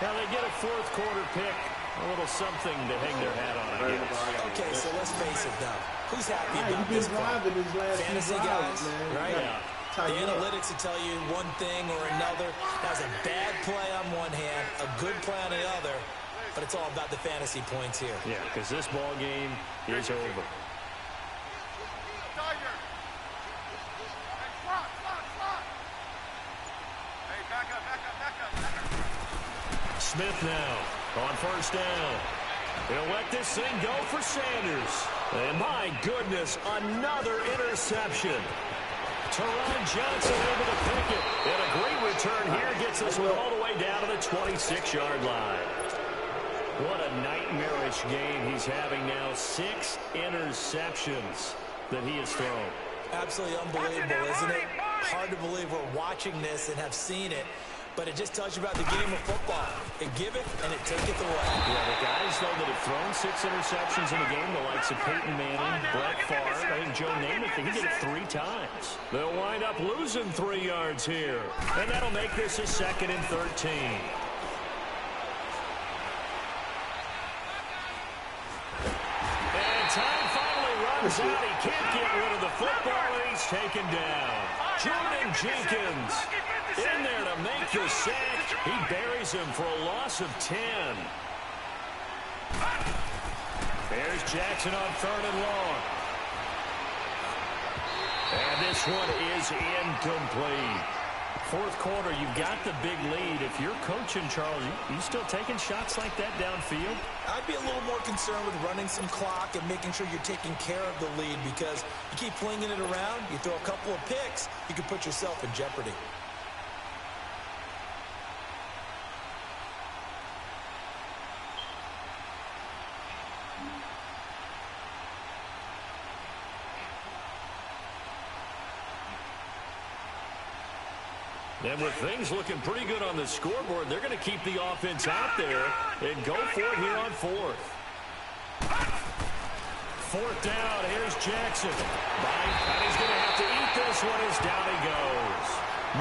Now they get a 4th quarter pick. A little something to hang their hat on, I guess. Okay, so let's face it now. Who's happy about this play? Fantasy guys, right? Yeah. The analytics will tell you one thing or another. That was a bad play on one hand, a good play on the other, but it's all about the fantasy points here. Yeah, because this ball game is over. Smith now on 1st down. He'll let this thing go for Sanders. And my goodness, another interception. Teron Johnson able to pick it. And a great return here gets this one all the way down to the 26-yard line. What a nightmarish game he's having now. 6 interceptions that he has thrown. Absolutely unbelievable, isn't it? Hard to believe we're watching this and have seen it. But it just tells you about the game of football. It give it, and it taketh away. Yeah, the guys, though, that have thrown 6 interceptions in the game, the likes of Peyton Manning, Brett Favre, I think Joe Namath, he did it 3 times. They'll wind up losing 3 yards here. And that'll make this a 2nd and 13. And time finally runs out. He can't get rid of the football, and he's taken down. Jordan Jenkins in there to make the sack. He buries him for a loss of 10. There's Jackson on 3rd and long. And this one is incomplete. 4th quarter, you've got the big lead. If you're coaching, Charles, you still taking shots like that downfield? I'd be a little more concerned with running some clock and making sure you're taking care of the lead, because you keep flinging it around, you throw a couple of picks, you can put yourself in jeopardy. And with things looking pretty good on the scoreboard, they're going to keep the offense out there and go for it here on 4th. 4th down, here's Jackson. And he's going to have to eat this one as down he goes.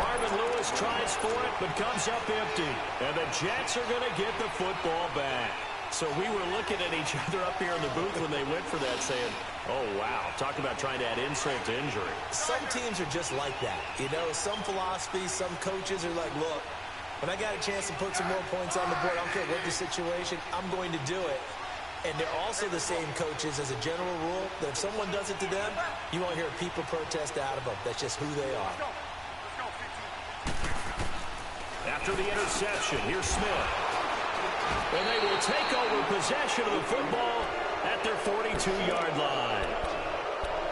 Marvin Lewis tries for it, but comes up empty. And the Jets are going to get the football back. So we were looking at each other up here in the booth when they went for that, saying, oh, wow, talk about trying to add insult to injury. Some teams are just like that. You know, some philosophies, some coaches are like, look, when I got a chance to put some more points on the board, I don't care what the situation, I'm going to do it. And they're also the same coaches as a general rule that if someone does it to them, you won't hear people protest out of them. That's just who they are. After the interception, here's Smith. And they will take over possession of the football at their 42-yard line.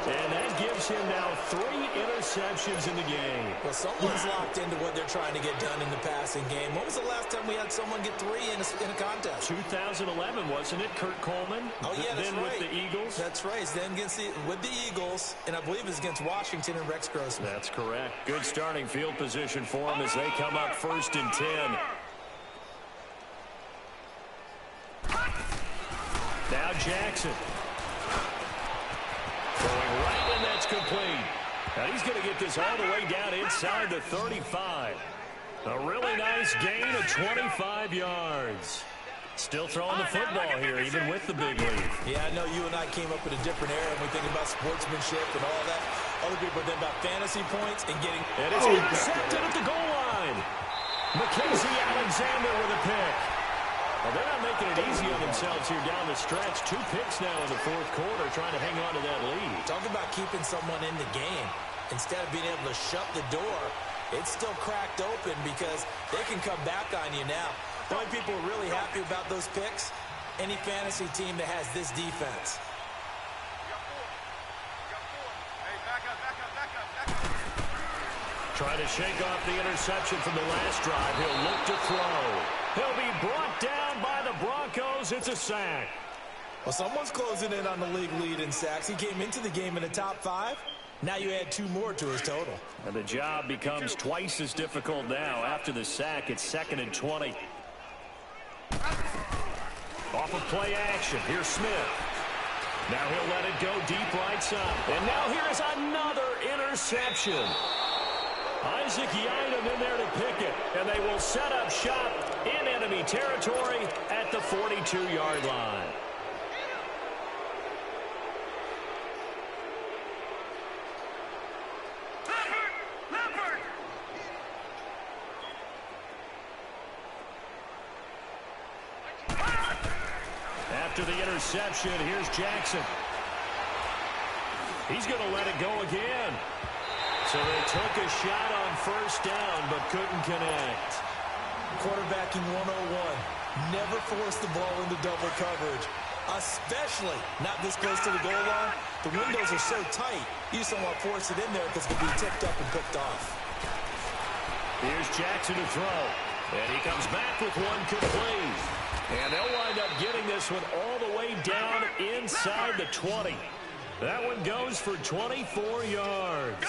And that gives him now 3 interceptions in the game. Well, someone's locked into what they're trying to get done in the passing game. When was the last time we had someone get 3 in a contest? 2011, wasn't it? Kurt Coleman? Oh, yeah, that's then right. With the Eagles? That's right. Then with the Eagles, and I believe it's against Washington and Rex Grossman. That's correct. Good starting field position for them as they come up 1st and 10. Now Jackson. Going right, and that's complete. And he's going to get this all the way down inside the 35. A really nice gain of 25 yards. Still throwing the football here, even with the big lead. Yeah, I know you and I came up in a different era when we think about sportsmanship and all that. Other people are thinking about fantasy points and getting... And it's intercepted at the goal line. Mackenzie Alexander with a pick. Well, they're not making it easy on themselves here down the stretch. 2 picks now in the 4th quarter, trying to hang on to that lead. Talk about keeping someone in the game. Instead of being able to shut the door, it's still cracked open because they can come back on you now. The only people who are really happy about those picks, any fantasy team that has this defense. Trying to shake off the interception from the last drive. He'll look to throw. He'll be brought down by the Broncos. It's a sack. Well, someone's closing in on the league lead in sacks. He came into the game in the top 5. Now you add 2 more to his total. And the job becomes twice as difficult now. After the sack, it's 2nd and 20. Off of play action. Here's Smith. Now he'll let it go deep right side. And now here's another interception. Isaac Yiadom in there to pick it. And they will set up shop in enemy territory at the 42-yard line. After the interception, here's Jackson. He's going to let it go again. So they took a shot on 1st down, but couldn't connect. quarterbacking 101. Never force the ball into double coverage, especially not this close to the goal line. The windows are so tight, you just don't want to force it in there because it will be tipped up and picked off. Here's Jackson to throw. And he comes back with one complete. And they'll wind up getting this one all the way down inside the 20. That one goes for 24 yards.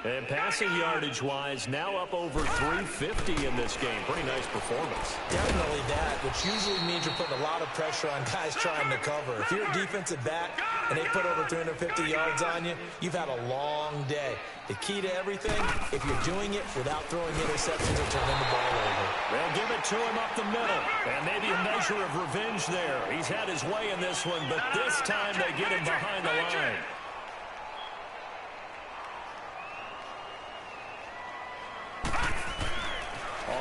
And passing yardage-wise, now up over 350 in this game. Pretty nice performance. Definitely that, which usually means you're putting a lot of pressure on guys trying to cover. If you're a defensive back and they put over 350 yards on you, you've had a long day. The key to everything, if you're doing it without throwing interceptions or turning the ball over. They'll give it to him up the middle. And maybe a measure of revenge there. He's had his way in this one, but this time they get him behind the line.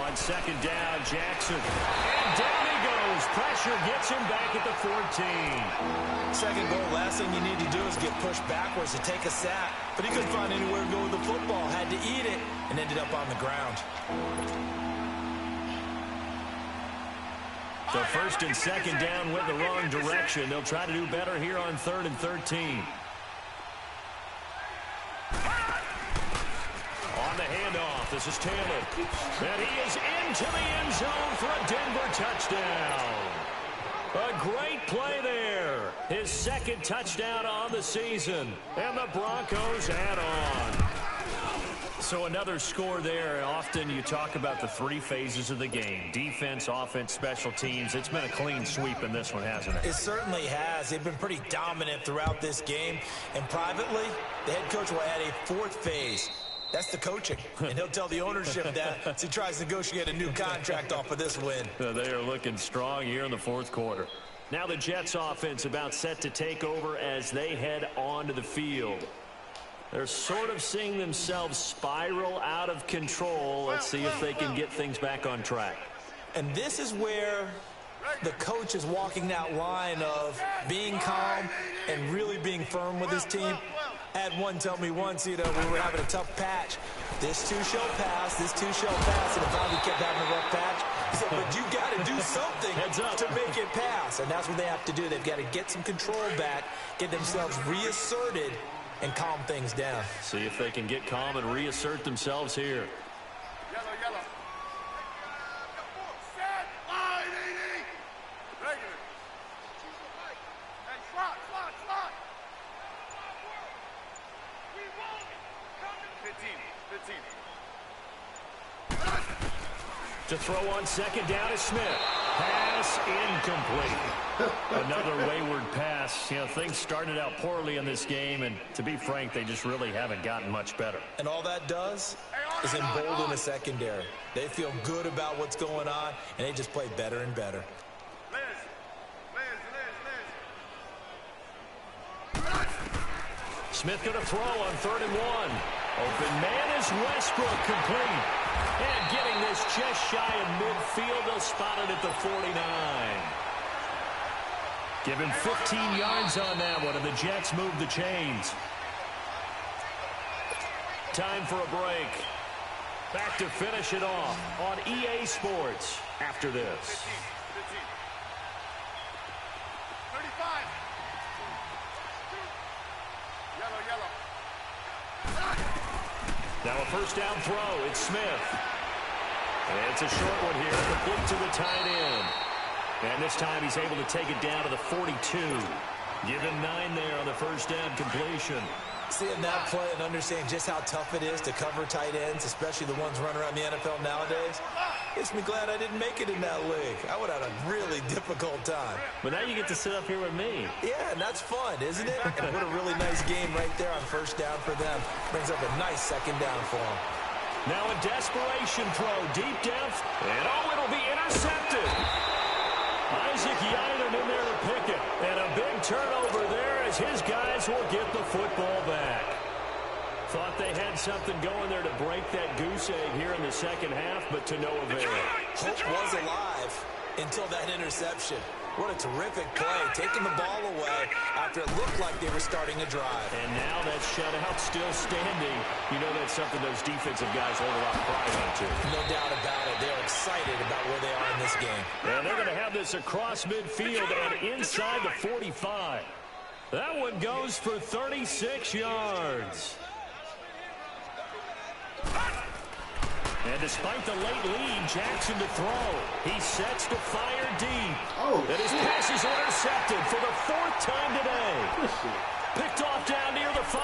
On second down, Jackson. And down he goes. Pressure gets him back at the 14. Second goal, last thing you need to do is get pushed backwards to take a sack. But he couldn't find anywhere to go with the football. Had to eat it and ended up on the ground. So first and second down went the wrong direction. They'll try to do better here on 3rd and 13. On the handoff, this is Taylor. And he is into the end zone for a Denver touchdown. A great play there. His second touchdown on the season. And the Broncos add on. So another score there. Often you talk about the three phases of the game. Defense, offense, special teams. It's been a clean sweep in this one, hasn't it? It certainly has. They've been pretty dominant throughout this game. And privately, the head coach will add a fourth phase. That's the coaching. And he'll tell the ownership that as he tries to negotiate a new contract off of this win. They are looking strong here in the fourth quarter. Now the Jets offense about set to take over as they head onto the field. They're sort of seeing themselves spiral out of control. Let's see if they can get things back on track. And this is where the coach is walking that line of being calm and really being firm with his team. I had one tell me once, we were having a tough patch. This too shall pass, this too shall pass. And if Bobby kept having a rough patch, he said, but you got to do something to make it pass. And that's what they have to do. They've got to get some control back, get themselves reasserted, and calm things down. See if they can get calm and reassert themselves here. Yellow, yellow. Set. Line, 80. Regular. Hey, slot, slot, slot. 15. To throw on second down is Smith. Pass incomplete. Another wayward pass. Things started out poorly in this game, and to be frank, they just really haven't gotten much better. And all that does is embolden the secondary. They feel good about what's going on, and they just play better and better. Smith going to throw on 3rd and 1. Open man is Westbrook, complete. And getting this just shy of midfield, they'll spot it at the 49. Give him 15 yards on that one, and the Jets move the chains. Time for a break. Back to finish it off on EA Sports after this. 35. Yellow. Now a first down throw. It's Smith. And it's a short one here. Complete to the tight end. And this time he's able to take it down to the 42. Give him 9 there on the first down completion. Seeing that play and understanding just how tough it is to cover tight ends, especially the ones running around the NFL nowadays, makes me glad I didn't make it in that league. I would have had a really difficult time. But now you get to sit up here with me. Yeah, and that's fun, isn't it? And what a really nice game right there on first down for them. Brings up a nice second down for them. Now a desperation throw, deep depth, and it'll be intercepted. Isaac Yinan in there to pick it. And a big turnover there as his guys will get the football back. Thought they had something going there to break that goose egg here in the second half, but to no avail. Hope was alive until that interception. What a terrific play, taking the ball away after it looked like they were starting a drive. And now that shutout still standing. You know that's something those defensive guys hold a lot of pride on, too. No doubt about it. They're excited about where they are in this game. And they're going to have this across midfield and inside the 45. That one goes for 36 yards. And despite the late lead, Jackson to throw. He sets to fire deep. And his pass is intercepted for the 4th time today. Picked off down near the 5.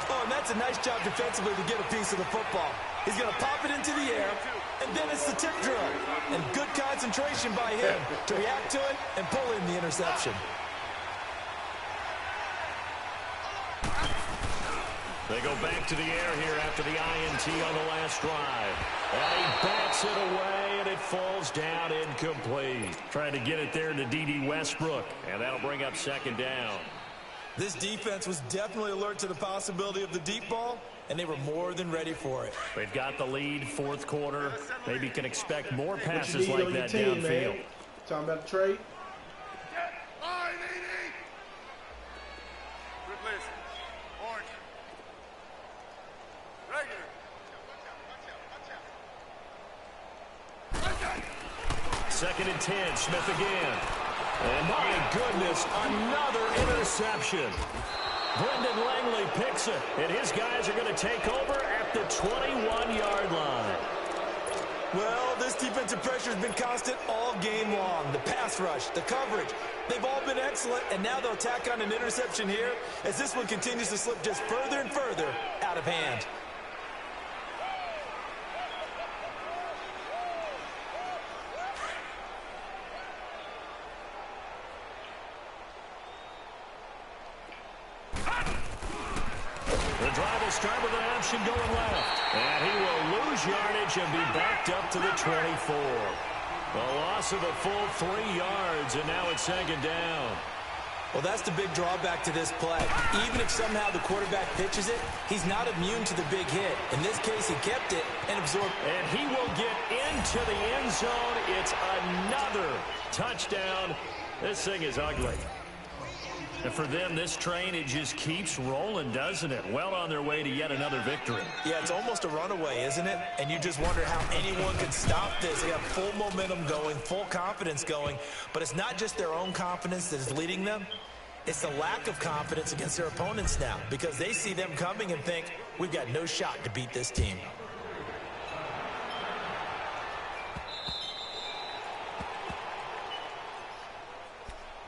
Oh, and that's a nice job defensively to get a piece of the football. He's going to pop it into the air, and then it's the tip drill. And good concentration by him to react to it and pull in the interception. They go back to the air here after the INT on the last drive. And he bats it away, and it falls down incomplete. Trying to get it there to D.D. Westbrook, and that'll bring up 2nd down. This defense was definitely alert to the possibility of the deep ball, and they were more than ready for it. They've got the lead, 4th quarter. Maybe can expect more passes like that downfield. Man. Talking about the trade. Good list. Orange. Regular. 2nd and 10, Smith again. And my goodness, another interception. Brendan Langley picks it, and his guys are going to take over at the 21-yard line. Well, this defensive pressure has been constant all game long. The pass rush, the coverage, they've all been excellent, and now they'll tack on an interception here as this one continues to slip just further and further out of hand. Start with an option going left. And he will lose yardage and be backed up to the 24. A loss of a full 3 yards, and now it's 2nd down. Well, that's the big drawback to this play. Even if somehow the quarterback pitches it, he's not immune to the big hit. In this case, he kept it and absorbed. And he will get into the end zone. It's another touchdown. This thing is ugly. And for them, this train, it just keeps rolling, doesn't it? Well on their way to yet another victory. Yeah, it's almost a runaway, isn't it? And you just wonder how anyone could stop this. They have full momentum going, full confidence going. But it's not just their own confidence that is leading them. It's the lack of confidence against their opponents now because they see them coming and think, we've got no shot to beat this team.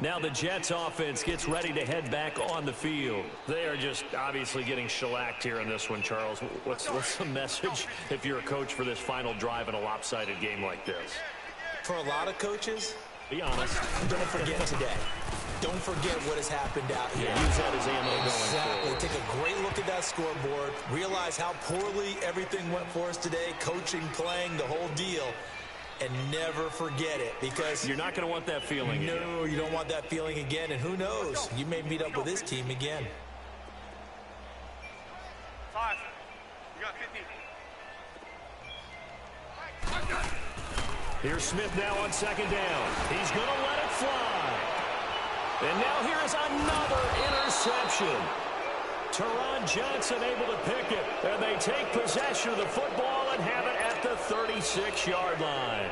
Now the Jets offense gets ready to head back on the field. They are just obviously getting shellacked here in this one, Charles. What's the message if you're a coach for this final drive in a lopsided game like this? For a lot of coaches, be honest, don't forget today. Don't forget what has happened out here. Yeah, use that as ammo going Exactly. forward. Take a great look at that scoreboard. Realize how poorly everything went for us today. Coaching, playing, the whole deal. And never forget it because you're not going to want that feeling again. No, you don't want that feeling again. And who knows? You may meet up with this team again. 5. You got 50. Here's Smith now on 2nd down. He's going to let it fly. And now here is another interception. Teron Johnson able to pick it. And they take possession of the football and have it at the 36-yard line.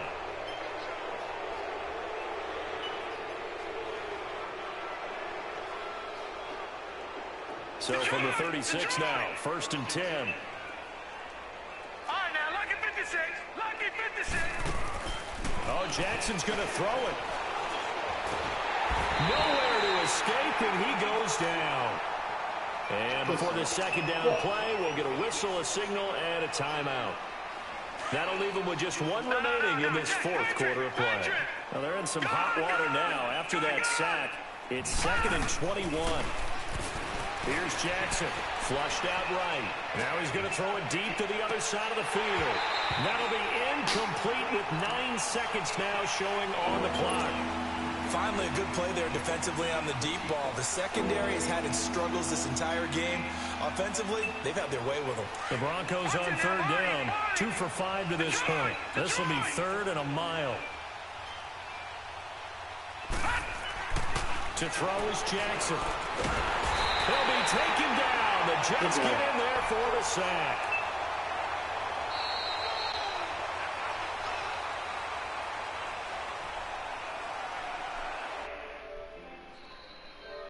So from the 36 now, 1st and 10. All right, now, lucky 56. Lucky 56. Oh, Jackson's going to throw it. Nowhere to escape, and he goes down. And before the 2nd down play, we'll get a whistle, a signal, and a timeout. That'll leave them with just one remaining in this 4th quarter of play. Well, they're in some hot water now. After that sack, it's 2nd and 21. Here's Jackson, flushed out right. Now he's going to throw it deep to the other side of the field. That'll be incomplete with 9 seconds now showing on the clock. Finally, a good play there defensively on the deep ball. The secondary has had its struggles this entire game. Offensively, they've had their way with them. The Broncos on 3rd down, 2 for 5 to this point. This will be 3rd and a mile. To throw is Jackson. He'll be taken down. The Jets get in there for the sack.